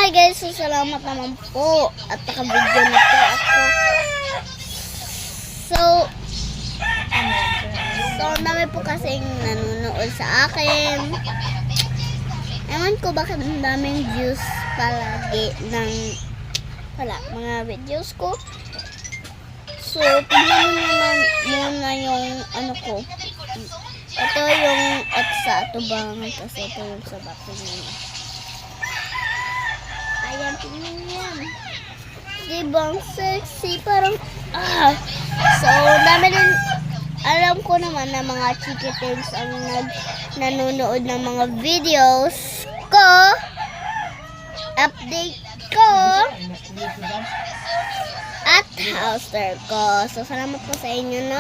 Hi guys, so salamat naman po at naka-video na po ako. So dami po kasing nanonood sa akin. Ewan ko bakit ang daming views palagi ng mga videos ko. So tingnan mo naman muna yung ano ko. Ito yung at sa atubangan kasi ito yung sa bato niya. Ayan, tingnan yan. Diba ang sexy? Parang, So, dami din, alam ko naman na mga chikitins ang nanonood ng mga videos ko. Update ko. At house tour ko. So, salamat po sa inyo no,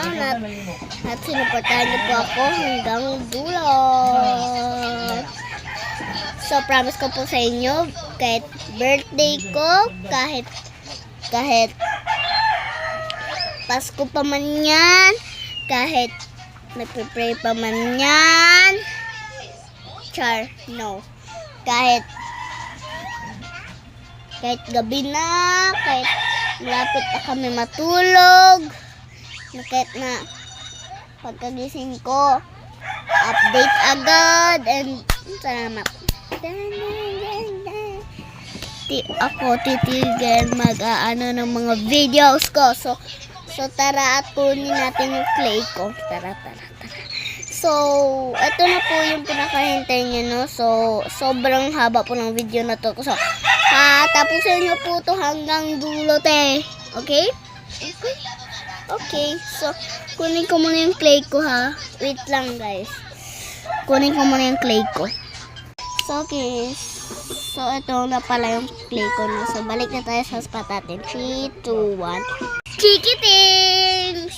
at sinuportahan niyo po ako hanggang dulo. So, promise ko po sa inyo, kahit birthday ko, kahit Pasko pa man yan, kahit nagpe-pray pa man yan, no. Kahit gabi na, kahit malapit na kami matulog, kahit na pagkagising ko, update agad, and salamat. Ako titigil mag-aano ng mga videos ko. So tara at kunin natin yung clay ko. Tara. So, ito na po yung pinakahintay niyo, no? So, sobrang haba po ng video na to. So, tapusin niyo po to hanggang dulo, te. Okay? Okay. So, kunin ko muna yung clay ko, ha? Wait lang, guys. Kunin ko muna yung clay ko. So, okay. So, ito na pala yung clay ko, no? So, balik na tayo sa spot natin. 3, 2, 1. Chikiting!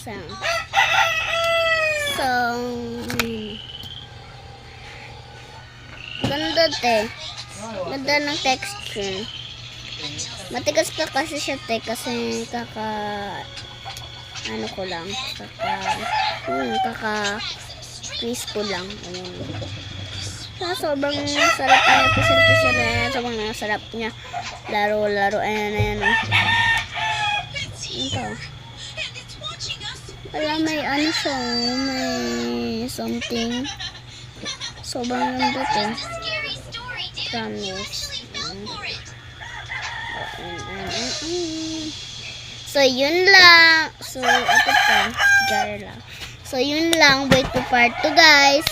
So, ganda, te. Ganda ng texture. Matigas pa kasi siya, te, kasi quiz ko lang. Ayun. Sobrang sarap niya, pisir-pisir na yan. Sobrang sarap niya. Laro-laro. Ayan. Ito. Wala, may ano siya. May something. Sobrang ganda ito. Promise. So, yun lang. So, ito pa. Jar lang. So, yun lang. Wait to part 2, guys.